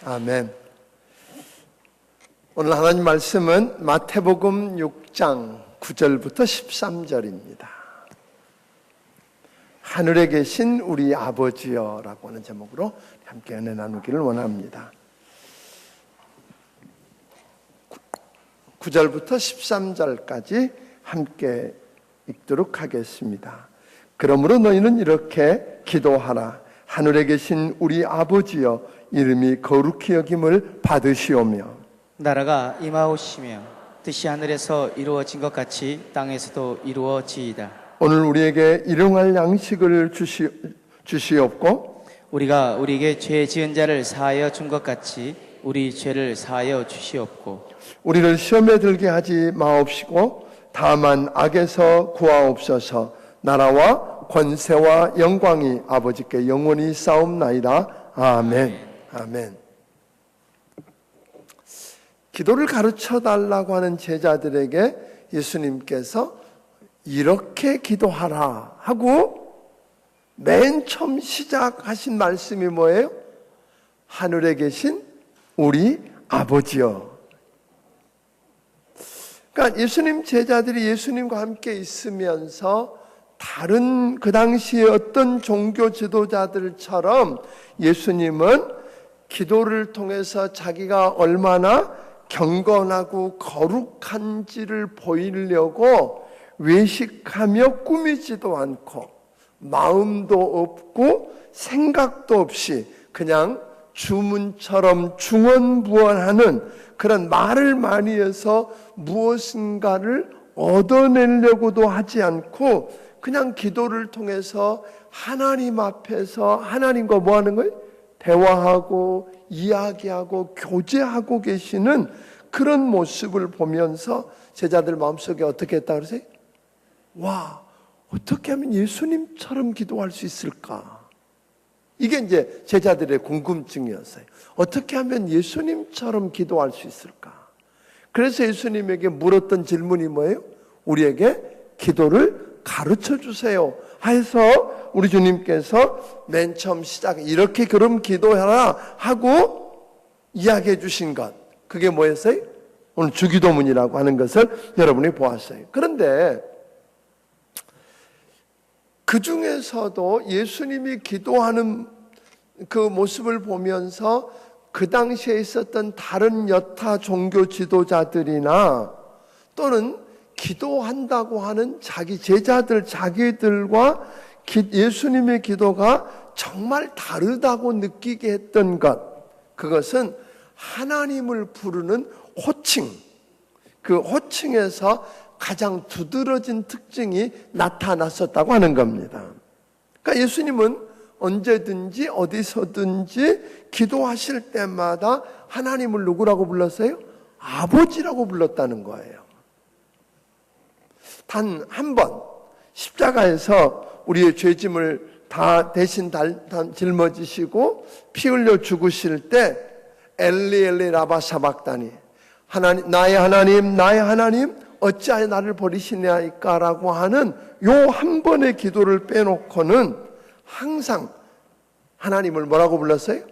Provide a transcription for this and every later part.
아멘. 오늘 하나님 말씀은 마태복음 6장 9절부터 13절입니다. 하늘에 계신 우리 아버지여 라고 하는 제목으로 함께 은혜 나누기를 원합니다. 9절부터 13절까지 함께 읽도록 하겠습니다. 그러므로 너희는 이렇게 기도하라. 하늘에 계신 우리 아버지여, 이름이 거룩히 여김을 받으시오며 나라가 임하오시며 뜻이 하늘에서 이루어진 것 같이 땅에서도 이루어지이다. 오늘 우리에게 일용할 양식을 주시옵고 우리가 우리에게 죄 지은 자를 사하여 준 것 같이 우리 죄를 사하여 주시옵고 우리를 시험에 들게 하지 마옵시고 다만 악에서 구하옵소서. 나라와 권세와 영광이 아버지께 영원히 싸움나이다. 아멘. 아멘. 기도를 가르쳐 달라고 하는 제자들에게 예수님께서 이렇게 기도하라 하고 맨 처음 시작하신 말씀이 뭐예요? 하늘에 계신 우리 아버지여. 그러니까 예수님 제자들이 예수님과 함께 있으면서 다른 그 당시에 어떤 종교 지도자들처럼 예수님은 기도를 통해서 자기가 얼마나 경건하고 거룩한지를 보이려고 외식하며 꾸미지도 않고 마음도 없고 생각도 없이 그냥 주문처럼 중언부언하는 그런 말을 많이 해서 무엇인가를 얻어내려고도 하지 않고 그냥 기도를 통해서 하나님 앞에서 하나님과 뭐 하는 거예요? 대화하고 이야기하고 교제하고 계시는 그런 모습을 보면서 제자들 마음속에 어떻게 했다 그러세요? 와, 어떻게 하면 예수님처럼 기도할 수 있을까? 이게 이제 제자들의 궁금증이었어요. 어떻게 하면 예수님처럼 기도할 수 있을까? 그래서 예수님에게 물었던 질문이 뭐예요? 우리에게 기도를 가르쳐 주세요 해서 우리 주님께서 맨 처음 시작 이렇게 그럼 기도해라 하고 이야기해 주신 것, 그게 뭐였어요? 오늘 주기도문이라고 하는 것을 여러분이 보았어요. 그런데 그 중에서도 예수님이 기도하는 그 모습을 보면서 그 당시에 있었던 다른 여타 종교 지도자들이나 또는 기도한다고 하는 자기 제자들, 자기들과 예수님의 기도가 정말 다르다고 느끼게 했던 것, 그것은 하나님을 부르는 호칭, 그 호칭에서 가장 두드러진 특징이 나타났었다고 하는 겁니다. 그러니까 예수님은 언제든지 어디서든지 기도하실 때마다 하나님을 누구라고 불렀어요? 아버지라고 불렀다는 거예요. 단 한 번 십자가에서 우리의 죄짐을 다 대신 짊어지시고 피 흘려 죽으실 때 엘리 엘리 라바 사박다니, 하나님, 나의 하나님 어찌하여 나를 버리시냐이까라고 하는 요 한 번의 기도를 빼놓고는 항상 하나님을 뭐라고 불렀어요?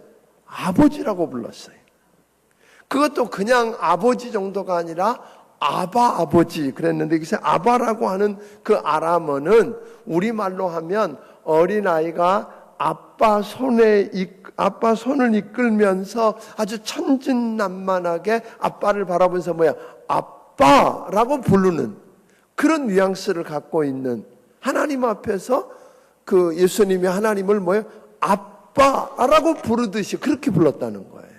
아버지라고 불렀어요. 그것도 그냥 아버지 정도가 아니라 아바 아버지 그랬는데, 여기서 아바라고 하는 그 아람어는 우리말로 하면 어린아이가 아빠 손을 이끌면서 아주 천진난만하게 아빠를 바라보면서 뭐야? 아빠라고 부르는 그런 뉘앙스를 갖고 있는, 하나님 앞에서 그 예수님이 하나님을 뭐예요? 아빠라고 부르듯이 그렇게 불렀다는 거예요.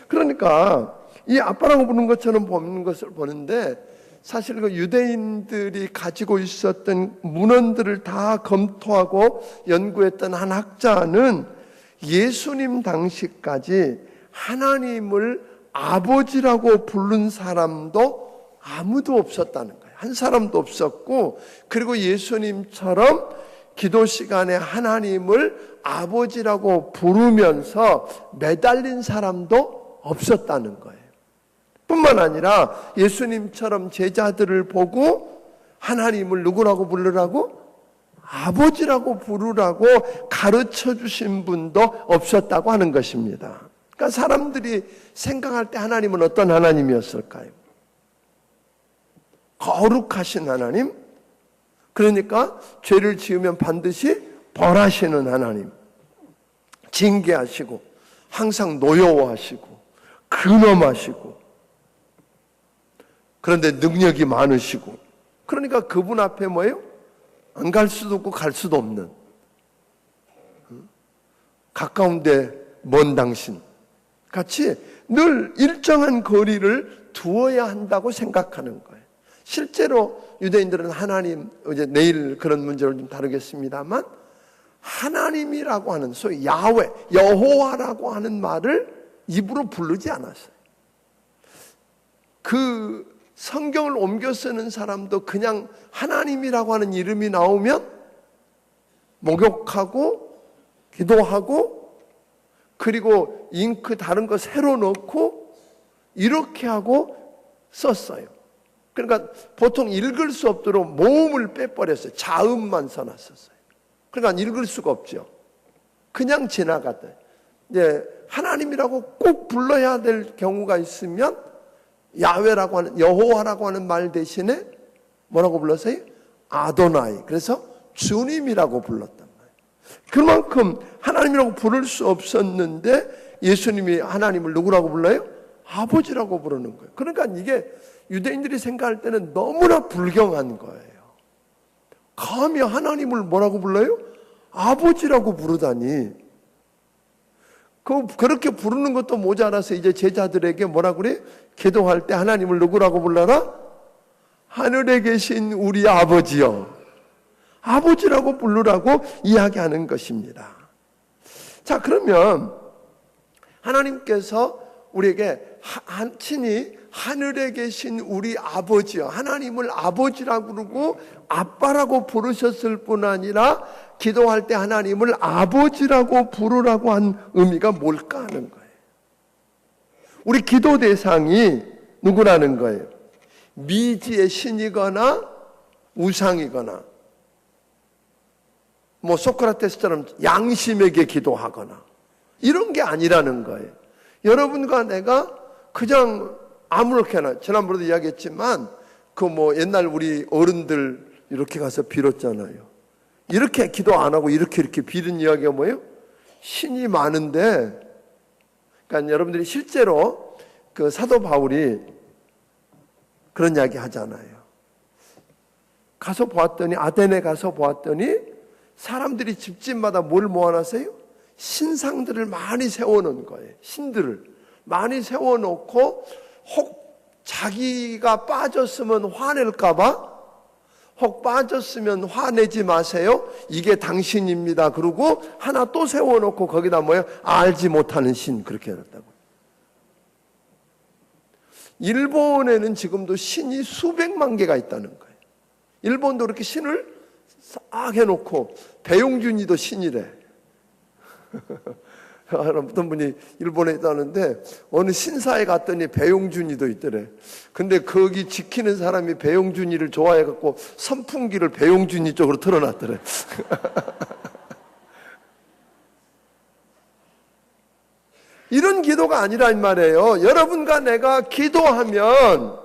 그러니까 이 아빠라고 부르는 것처럼 보는 것을 보는데, 사실 그 유대인들이 가지고 있었던 문헌들을 다 검토하고 연구했던 한 학자는 예수님 당시까지 하나님을 아버지라고 부른 사람도 아무도 없었다는 거예요. 한 사람도 없었고, 그리고 예수님처럼 기도 시간에 하나님을 아버지라고 부르면서 매달린 사람도 없었다는 거예요. 뿐만 아니라 예수님처럼 제자들을 보고 하나님을 누구라고 부르라고? 아버지라고 부르라고 가르쳐 주신 분도 없었다고 하는 것입니다. 그러니까 그러니까 사람들이 생각할 때 하나님은 어떤 하나님이었을까요? 거룩하신 하나님, 그러니까 죄를 지으면 반드시 벌하시는 하나님, 징계하시고 항상 노여워하시고 근엄하시고, 그런데 능력이 많으시고, 그러니까 그분 앞에 뭐예요? 안 갈 수도 없고 갈 수도 없는, 가까운데 먼 당신 같이 늘 일정한 거리를 두어야 한다고 생각하는 거예요. 실제로 유대인들은 하나님, 이제 내일 그런 문제를 좀 다루겠습니다만, 하나님이라고 하는 소위 야훼, 여호와라고 하는 말을 입으로 부르지 않았어요. 그 성경을 옮겨 쓰는 사람도 그냥 하나님이라고 하는 이름이 나오면 목욕하고 기도하고, 그리고 잉크 다른 거 새로 넣고 이렇게 하고 썼어요. 그러니까 보통 읽을 수 없도록 모음을 빼버렸어요. 자음만 써놨었어요. 그러니까 읽을 수가 없죠. 그냥 지나갔다. 이제 하나님이라고 꼭 불러야 될 경우가 있으면 야훼라고 하는, 여호와라고 하는 말 대신에 뭐라고 불렀어요? 아도나이. 그래서 주님이라고 불렀단 말이에요. 그만큼 하나님이라고 부를 수 없었는데 예수님이 하나님을 누구라고 불러요? 아버지라고 부르는 거예요. 그러니까 이게 유대인들이 생각할 때는 너무나 불경한 거예요. 감히 하나님을 뭐라고 불러요? 아버지라고 부르다니. 그렇게 부르는 것도 모자라서 이제 제자들에게 뭐라고 그래? 기도할 때 하나님을 누구라고 불러라? 하늘에 계신 우리 아버지요. 아버지라고 부르라고 이야기하는 것입니다. 자, 그러면 하나님께서 우리에게 친히 하늘에 계신 우리 아버지요, 하나님을 아버지라고 부르고 아빠라고 부르셨을 뿐 아니라 기도할 때 하나님을 아버지라고 부르라고 한 의미가 뭘까 하는 거예요. 우리 기도 대상이 누구라는 거예요? 미지의 신이거나 우상이거나, 뭐 소크라테스처럼 양심에게 기도하거나 이런 게 아니라는 거예요. 여러분과 내가 그냥 아무렇게나, 지난번에도 이야기했지만 그 뭐 옛날 우리 어른들 이렇게 가서 빌었잖아요. 이렇게 기도 안 하고 이렇게 빌은 이야기가 뭐예요? 신이 많은데, 그러니까 여러분들이 실제로 그 사도 바울이 그런 이야기 하잖아요. 가서 보았더니, 아테네 가서 보았더니 사람들이 집집마다 뭘 모아놨어요? 신상들을 많이 세워놓은 거예요. 신들을 많이 세워놓고 혹 자기가 빠졌으면 화낼까봐, 혹 빠졌으면 화내지 마세요, 이게 당신입니다, 그러고 하나 또 세워놓고 거기다 뭐예요? 알지 못하는 신, 그렇게 해놨다고. 일본에는 지금도 신이 수백만 개가 있다는 거예요. 일본도 그렇게 신을 싹 해놓고, 배용준이도 신이래. 어떤 분이 일본에 있다는데 어느 신사에 갔더니 배용준이도 있더래. 근데 거기 지키는 사람이 배용준이를 좋아해갖고 선풍기를 배용준이 쪽으로 틀어놨더래. 이런 기도가 아니란 말이에요. 여러분과 내가 기도하면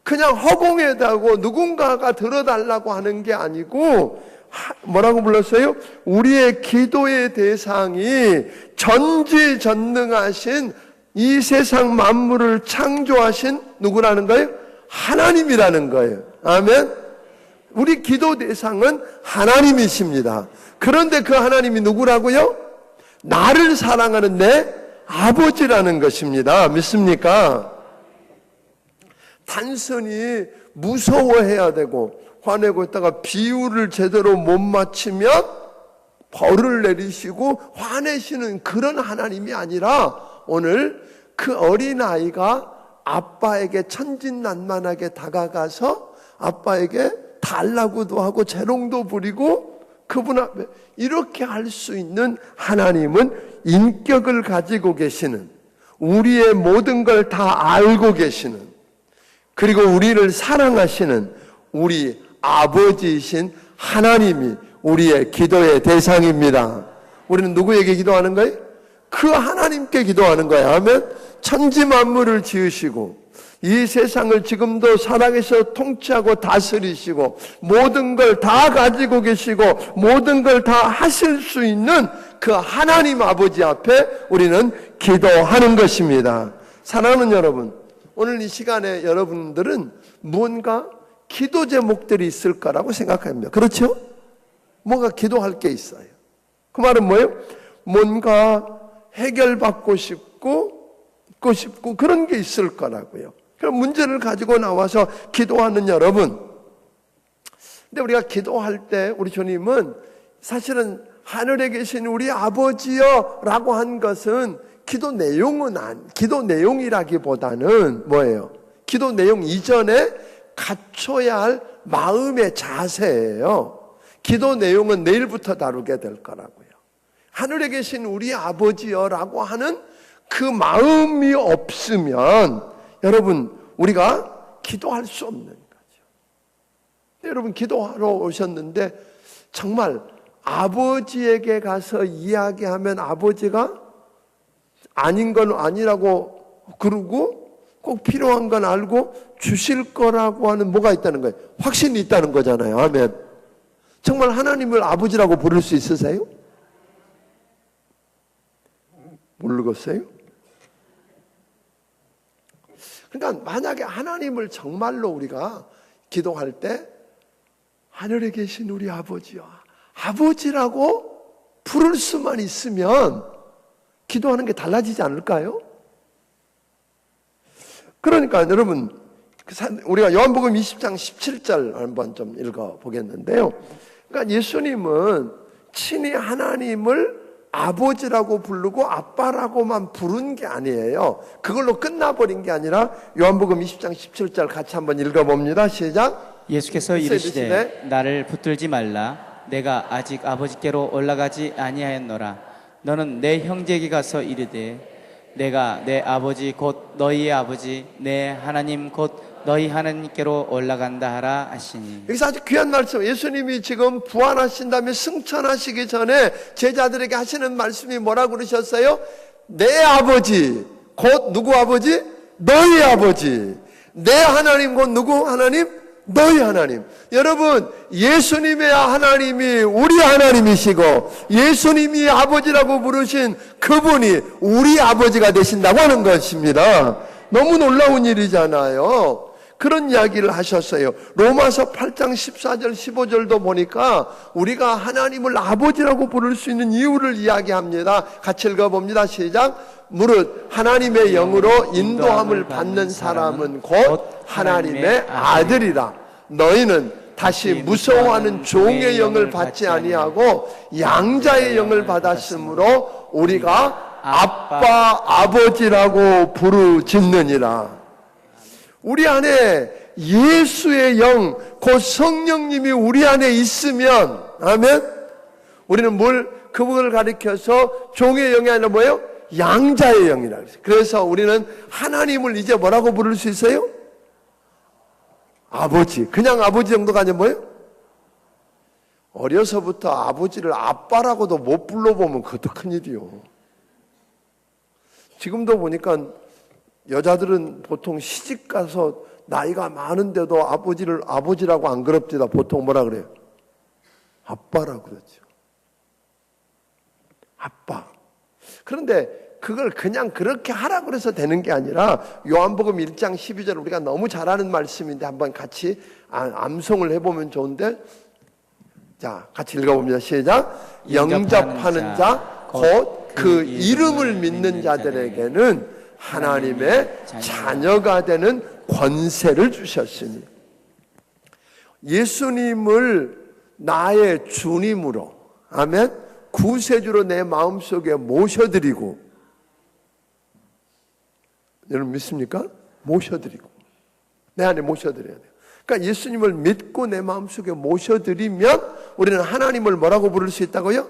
그냥 허공에다고 누군가가 들어달라고 하는 게 아니고, 뭐라고 불렀어요? 우리의 기도의 대상이 전지전능하신 이 세상 만물을 창조하신 누구라는 거예요? 하나님이라는 거예요. 아멘. 우리 기도 대상은 하나님이십니다. 그런데 그 하나님이 누구라고요? 나를 사랑하는 내 아버지라는 것입니다. 믿습니까? 단순히 무서워해야 되고 화내고 있다가 비유를 제대로 못 맞추면 벌을 내리시고 화내시는 그런 하나님이 아니라, 오늘 그 어린아이가 아빠에게 천진난만하게 다가가서 아빠에게 달라고도 하고 재롱도 부리고 그분 앞에 이렇게 할 수 있는 하나님은 인격을 가지고 계시는, 우리의 모든 걸 다 알고 계시는, 그리고 우리를 사랑하시는 우리 아버지이신 하나님이 우리의 기도의 대상입니다. 우리는 누구에게 기도하는 거예요? 그 하나님께 기도하는 거야. 아멘. 천지 만물을 지으시고 이 세상을 지금도 살아계셔 통치하고 다스리시고 모든 걸 다 가지고 계시고 모든 걸 다 하실 수 있는 그 하나님 아버지 앞에 우리는 기도하는 것입니다. 사랑하는 여러분, 오늘 이 시간에 여러분들은 무언가 기도 제목들이 있을 거라고 생각합니다. 그렇죠? 뭔가 기도할 게 있어요. 그 말은 뭐예요? 뭔가 해결받고 싶고 그런 게 있을 거라고요. 그럼 문제를 가지고 나와서 기도하는 여러분. 근데 우리가 기도할 때 우리 주님은 사실은 하늘에 계신 우리 아버지여 라고 한 것은 기도 내용이라기보다는 뭐예요? 기도 내용 이전에 갖춰야 할 마음의 자세예요. 기도 내용은 내일부터 다루게 될 거라고요. 하늘에 계신 우리 아버지여 라고 하는 그 마음이 없으면 여러분, 우리가 기도할 수 없는 거죠. 여러분, 기도하러 오셨는데 정말 아버지에게 가서 이야기하면 아버지가 아닌 건 아니라고 그러고 꼭 필요한 건 알고 주실 거라고 하는 뭐가 있다는 거예요? 확신이 있다는 거잖아요. 아멘. 정말 하나님을 아버지라고 부를 수 있으세요? 모르겠어요? 그러니까 만약에 하나님을 정말로 우리가 기도할 때 하늘에 계신 우리 아버지요, 아버지라고 부를 수만 있으면 기도하는 게 달라지지 않을까요? 그러니까 여러분, 우리가 요한복음 20장 17절 한번 좀 읽어보겠는데요. 그러니까 예수님은 친히 하나님을 아버지라고 부르고 아빠라고만 부른 게 아니에요. 그걸로 끝나버린 게 아니라 요한복음 20장 17절 같이 한번 읽어봅니다. 시작. 예수께서 이르시되 나를 붙들지 말라. 내가 아직 아버지께로 올라가지 아니하였노라. 너는 내 형제에게 가서 이르되 내가 내 아버지 곧 너희의 아버지 내 하나님 곧 너희 하나님께로 올라간다 하라 하시니. 여기서 아주 귀한 말씀, 예수님이 지금 부활하신 다음에 승천하시기 전에 제자들에게 하시는 말씀이 뭐라고 그러셨어요? 내 아버지 곧 누구 아버지? 너희 아버지. 내 하나님 곧 누구 하나님? 너희 하나님. 여러분, 예수님의 하나님이 우리 하나님이시고 예수님이 아버지라고 부르신 그분이 우리 아버지가 되신다고 하는 것입니다. 너무 놀라운 일이잖아요. 그런 이야기를 하셨어요. 로마서 8장 14절 15절도 보니까 우리가 하나님을 아버지라고 부를 수 있는 이유를 이야기합니다. 같이 읽어봅니다. 시작. 무릇 하나님의 영으로 인도함을 받는 사람은 곧 하나님의 아들이라. 너희는 다시 무서워하는 종의 영을 받지 아니하고 양자의 영을 받았으므로 우리가 아빠 아버지라고 부르짖느니라. 우리 안에 예수의 영, 곧 성령님이 우리 안에 있으면, 아멘? 우리는 그분을 가리켜서 종의 영이 아니라 뭐예요? 양자의 영이라고 했어요. 그래서 우리는 하나님을 이제 뭐라고 부를 수 있어요? 아버지. 그냥 아버지 정도가 아니라 뭐예요? 어려서부터 아버지를 아빠라고도 못 불러보면 그것도 큰일이요. 지금도 보니까 여자들은 보통 시집 가서 나이가 많은데도 아버지를 아버지라고 안 그럽디다. 보통 뭐라 그래요? 아빠라고 그러죠. 아빠. 그런데 그걸 그냥 그렇게 하라고 그래서 되는 게 아니라 요한복음 1장 12절 우리가 너무 잘 아는 말씀인데 한번 같이 암송을 해보면 좋은데, 자 같이 읽어봅니다. 시작. 영접하는 자 곧 그 이름을 믿는 자들에게는 하나님의 자녀가 되는 권세를 주셨으니. 예수님을 나의 주님으로, 아멘, 구세주로 내 마음속에 모셔드리고, 여러분 믿습니까? 모셔드리고 내 안에 모셔드려야 돼요. 그러니까 예수님을 믿고 내 마음속에 모셔드리면 우리는 하나님을 뭐라고 부를 수 있다고요?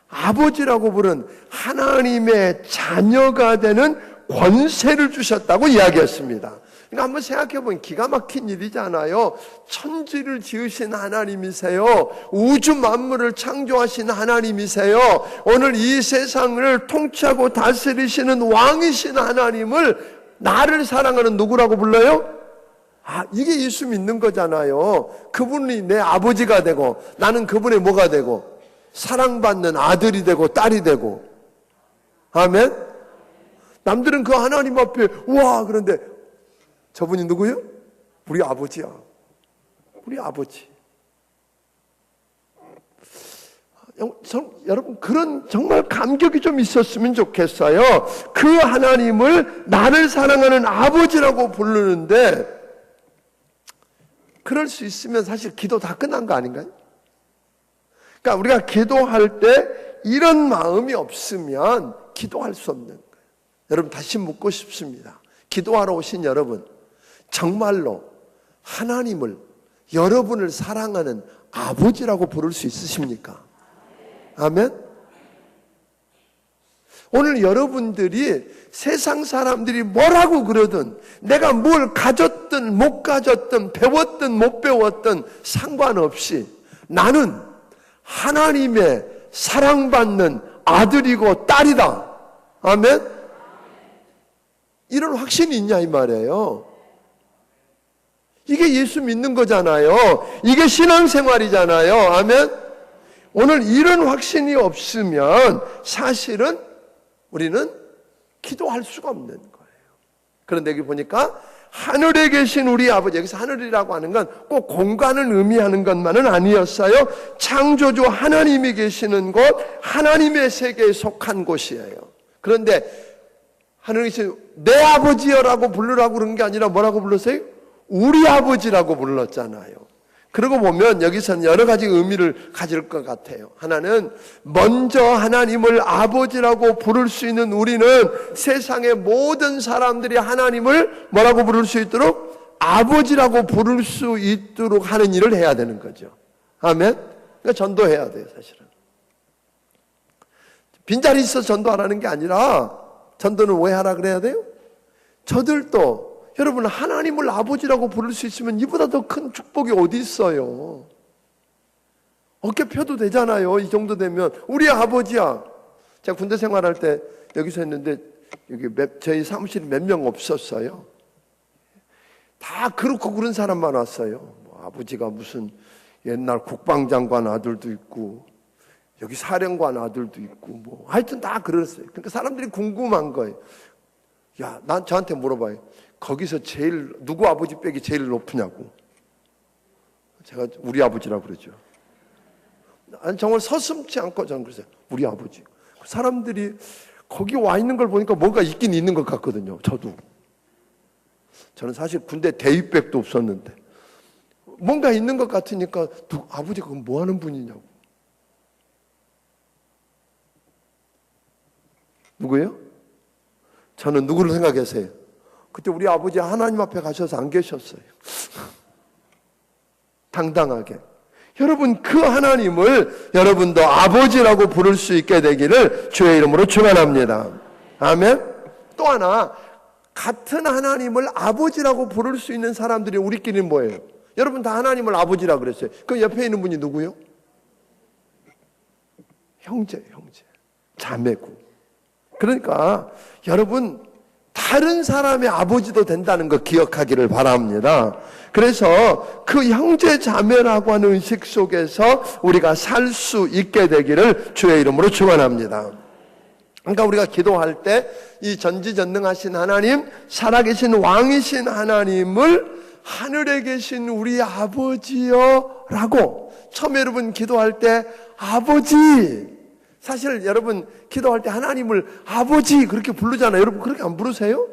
아버지라고 부른 하나님의 자녀가 되는 권세를 주셨다고 이야기했습니다. 그러니까 한번 생각해보면 기가 막힌 일이잖아요. 천지를 지으신 하나님이세요. 우주 만물을 창조하신 하나님이세요. 오늘 이 세상을 통치하고 다스리시는 왕이신 하나님을 나를 사랑하는 누구라고 불러요? 이게 예수 믿는 거잖아요. 그분이 내 아버지가 되고 나는 그분의 뭐가 되고 사랑받는 아들이 되고 딸이 되고. 아멘? 남들은 그 하나님 앞에 우와 그런데 저분이 누구요? 우리 아버지야. 우리 아버지. 여러분 그런 정말 감격이 좀 있었으면 좋겠어요. 그 하나님을 나를 사랑하는 아버지라고 부르는데 그럴 수 있으면 사실 기도 다 끝난 거 아닌가요? 그러니까 우리가 기도할 때 이런 마음이 없으면 기도할 수 없는 거예요. 여러분 다시 묻고 싶습니다. 기도하러 오신 여러분, 정말로 하나님을 여러분을 사랑하는 아버지라고 부를 수 있으십니까? 아멘? 오늘 여러분들이 세상 사람들이 뭐라고 그러든 내가 뭘 가졌든 못 가졌든 배웠든 못 배웠든 상관없이 나는 하나님의 사랑받는 아들이고 딸이다. 아멘? 이런 확신이 있냐 이 말이에요. 이게 예수 믿는 거잖아요. 이게 신앙생활이잖아요. 아멘? 오늘 이런 확신이 없으면 사실은 우리는 기도할 수가 없는 거예요. 그런데 여기 보니까 하늘에 계신 우리 아버지, 여기서 하늘이라고 하는 건 꼭 공간을 의미하는 것만은 아니었어요. 창조주 하나님이 계시는 곳, 하나님의 세계에 속한 곳이에요. 그런데 하늘에 계신 내 아버지여라고 부르라고 그런 게 아니라 뭐라고 불렀어요? 우리 아버지라고 불렀잖아요. 그러고 보면 여기서는 여러 가지 의미를 가질 것 같아요. 하나는 먼저 하나님을 아버지라고 부를 수 있는 우리는 세상의 모든 사람들이 하나님을 뭐라고 부를 수 있도록 아버지라고 부를 수 있도록 하는 일을 해야 되는 거죠. 아멘? 그러니까 전도해야 돼요, 사실은. 빈자리 있어서 전도 안 하는 게 아니라 전도는 왜 하라 그래야 돼요? 저들도 여러분 하나님을 아버지라고 부를 수 있으면 이보다 더 큰 축복이 어디 있어요? 어깨 펴도 되잖아요. 이 정도 되면 우리 아버지야. 제가 군대 생활할 때 여기서 했는데 여기 저희 사무실에 몇 명 없었어요. 다 그렇고 그런 사람만 왔어요. 뭐 아버지가 무슨 옛날 국방장관 아들도 있고 여기 사령관 아들도 있고 뭐 하여튼 다 그랬어요. 그러니까 사람들이 궁금한 거예요. 야, 난 저한테 물어봐요. 거기서 제일 누구 아버지 빽이 제일 높으냐고. 제가 우리 아버지라고 그러죠. 아니, 정말 서슴지 않고 저는 그랬어요. 우리 아버지. 사람들이 거기 와 있는 걸 보니까 뭔가 있긴 있는 것 같거든요. 저도. 저는 사실 군대 대위백도 없었는데 뭔가 있는 것 같으니까 아버지가 그럼 뭐 하는 분이냐고. 누구예요? 저는 누구를 생각하세요? 그때 우리 아버지 하나님 앞에 가셔서 안 계셨어요. 당당하게. 여러분 그 하나님을 여러분도 아버지라고 부를 수 있게 되기를 주의 이름으로 축원합니다. 아멘. 또 하나 같은 하나님을 아버지라고 부를 수 있는 사람들이 우리끼리는 뭐예요? 여러분 다 하나님을 아버지라고 그랬어요. 그 옆에 있는 분이 누구요? 형제. 자매고. 그러니까 여러분 다른 사람의 아버지도 된다는 거 기억하기를 바랍니다. 그래서 그 형제 자매라고 하는 의식 속에서 우리가 살 수 있게 되기를 주의 이름으로 축원합니다. 그러니까 우리가 기도할 때 이 전지전능하신 하나님, 살아계신 왕이신 하나님을 하늘에 계신 우리 아버지여 라고 처음에 여러분 기도할 때 아버지, 사실 여러분 기도할 때 하나님을 아버지 그렇게 부르잖아요. 여러분 그렇게 안 부르세요?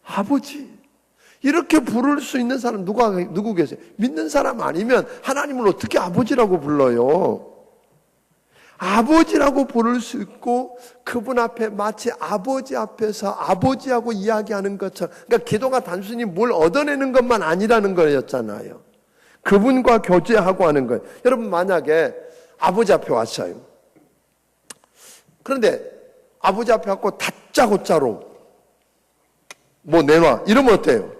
아버지 이렇게 부를 수 있는 사람 누구 계세요? 믿는 사람 아니면 하나님을 어떻게 아버지라고 불러요? 아버지라고 부를 수 있고 그분 앞에 마치 아버지 앞에서 아버지하고 이야기하는 것처럼, 그러니까 기도가 단순히 뭘 얻어내는 것만 아니라는 거였잖아요. 그분과 교제하고 하는 거예요. 여러분 만약에 아버지 앞에 왔어요. 그런데 아버지 앞에 왔고 다짜고짜로 뭐 내놔. 이러면 어때요?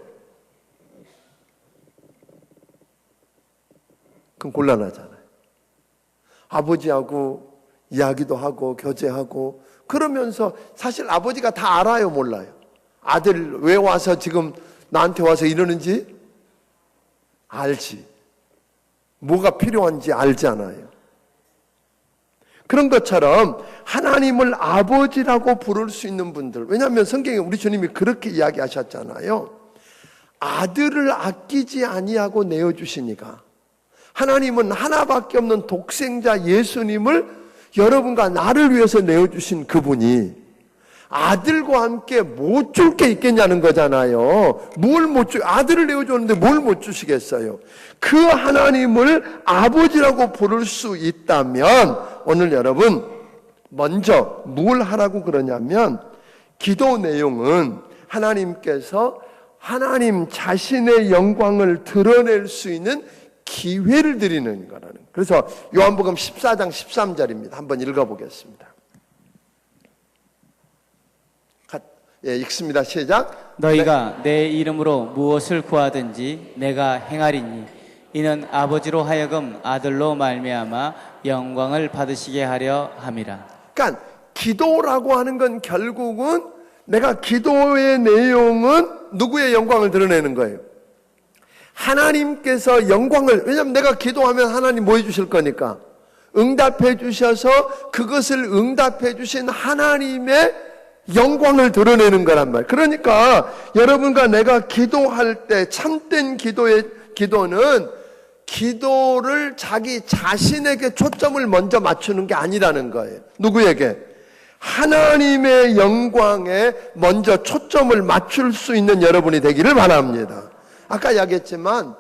그럼 곤란하잖아요. 아버지하고 이야기도 하고 교제하고 그러면서 사실 아버지가 다 알아요, 몰라요? 아들 왜 와서 지금 나한테 와서 이러는지 알지. 뭐가 필요한지 알잖아요. 그런 것처럼 하나님을 아버지라고 부를 수 있는 분들, 왜냐하면 성경에 우리 주님이 그렇게 이야기하셨잖아요. 아들을 아끼지 아니하고 내어주시니까. 하나님은 하나밖에 없는 독생자 예수님을 여러분과 나를 위해서 내어주신 그분이 아들과 함께 못 줄 게 있겠냐는 거잖아요. 뭘 못 주, 아들을 내어줬는데 뭘 못 주시겠어요? 그 하나님을 아버지라고 부를 수 있다면 오늘 여러분 먼저 뭘 하라고 그러냐면 기도 내용은 하나님께서 하나님 자신의 영광을 드러낼 수 있는 기회를 드리는 거라는. 그래서 요한복음 14장 13절입니다. 한번 읽어보겠습니다. 예, 읽습니다. 시작. 너희가 내 이름으로 무엇을 구하든지 내가 행하리니 이는 아버지로 하여금 아들로 말미암아 영광을 받으시게 하려 함이라. 그러니까 기도라고 하는 건 결국은 내가 기도의 내용은 누구의 영광을 드러내는 거예요? 하나님께서 영광을, 왜냐하면 내가 기도하면 하나님 뭐 해주실 거니까 응답해 주셔서 그것을 응답해 주신 하나님의 영광을 드러내는 거란 말이에요. 그러니까 여러분과 내가 기도할 때 참된 기도는 기도를 자기 자신에게 초점을 먼저 맞추는 게 아니라는 거예요. 누구에게? 하나님의 영광에 먼저 초점을 맞출 수 있는 여러분이 되기를 바랍니다. 아까 이야기했지만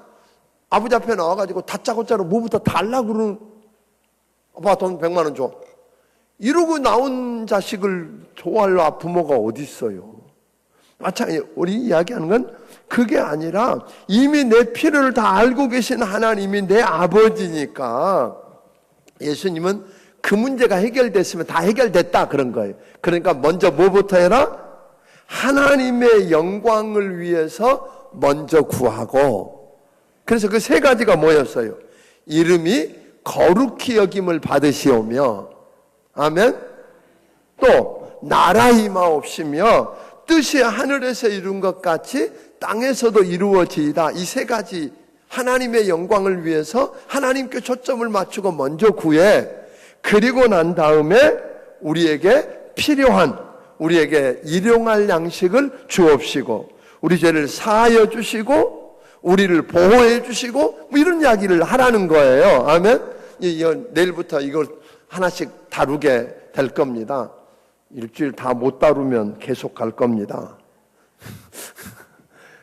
아버지 앞에 나와가지고 다짜고짜로 뭐부터 달라고 그러는, 아빠 돈 100만 원 줘. 이러고 나온 자식을 좋아할 부모가 어디 있어요? 마찬가지 우리 이야기하는 건 그게 아니라 이미 내 필요를 다 알고 계신 하나님이 내 아버지니까 예수님은 그 문제가 해결됐으면 다 해결됐다 그런 거예요. 그러니까 먼저 뭐부터 해라? 하나님의 영광을 위해서 먼저 구하고, 그래서 그 세 가지가 뭐였어요? 이름이 거룩히 여김을 받으시오며, 아멘. 또 나라 임하옵시며 뜻이 하늘에서 이룬 것 같이 땅에서도 이루어지이다. 이 세 가지 하나님의 영광을 위해서 하나님께 초점을 맞추고 먼저 구해. 그리고 난 다음에 우리에게 필요한, 우리에게 일용할 양식을 주옵시고 우리 죄를 사하여 주시고 우리를 보호해 주시고 뭐 이런 이야기를 하라는 거예요. 아멘. 내일부터 이걸 하나씩 다루게 될 겁니다. 일주일 다 못 다루면 계속 갈 겁니다.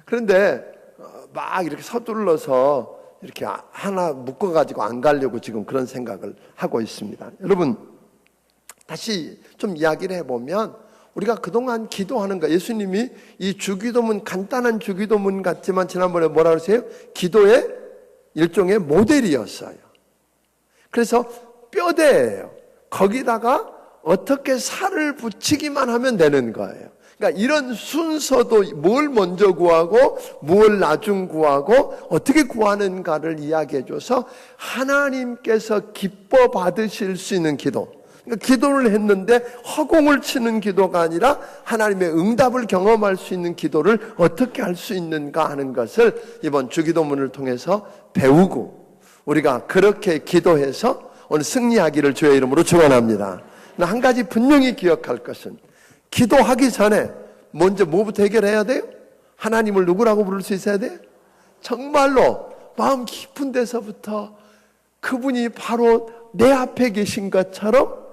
그런데 막 이렇게 서둘러서 이렇게 하나 묶어가지고 안 가려고 지금 그런 생각을 하고 있습니다. 여러분, 다시 좀 이야기를 해보면 우리가 그동안 기도하는 거, 예수님이 이 주기도문, 간단한 주기도문 같지만 지난번에 뭐라 그러세요? 기도의 일종의 모델이었어요. 그래서 뼈대예요. 거기다가 어떻게 살을 붙이기만 하면 되는 거예요. 그러니까 이런 순서도 뭘 먼저 구하고 뭘 나중 구하고 어떻게 구하는가를 이야기해줘서 하나님께서 기뻐 받으실 수 있는 기도, 그러니까 기도를 했는데 허공을 치는 기도가 아니라 하나님의 응답을 경험할 수 있는 기도를 어떻게 할 수 있는가 하는 것을 이번 주기도문을 통해서 배우고 우리가 그렇게 기도해서 오늘 승리하기를 주의 이름으로 축원합니다. 한 가지 분명히 기억할 것은 기도하기 전에 먼저 뭐부터 해결해야 돼요? 하나님을 누구라고 부를 수 있어야 돼요? 정말로 마음 깊은 데서부터 그분이 바로 내 앞에 계신 것처럼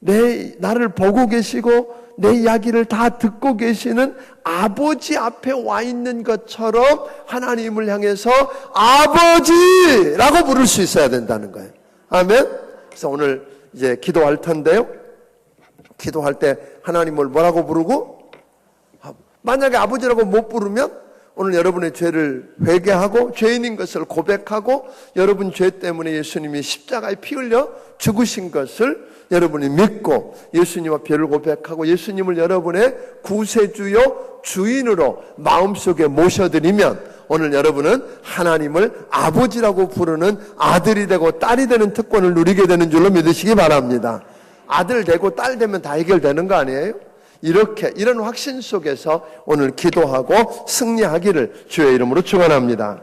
나를 보고 계시고 내 이야기를 다 듣고 계시는 아버지 앞에 와 있는 것처럼 하나님을 향해서 아버지라고 부를 수 있어야 된다는 거예요. 아멘. 그래서 오늘 이제 기도할 텐데요. 기도할 때 하나님을 뭐라고 부르고, 만약에 아버지라고 못 부르면 오늘 여러분의 죄를 회개하고 죄인인 것을 고백하고 여러분 죄 때문에 예수님이 십자가에 피 흘려 죽으신 것을 여러분이 믿고 예수님과 별을 고백하고 예수님을 여러분의 구세주요 주인으로 마음속에 모셔드리면 오늘 여러분은 하나님을 아버지라고 부르는 아들이 되고 딸이 되는 특권을 누리게 되는 줄로 믿으시기 바랍니다. 아들 되고 딸 되면 다 해결되는 거 아니에요? 이렇게 이런 확신 속에서 오늘 기도하고 승리하기를 주의 이름으로 축원합니다.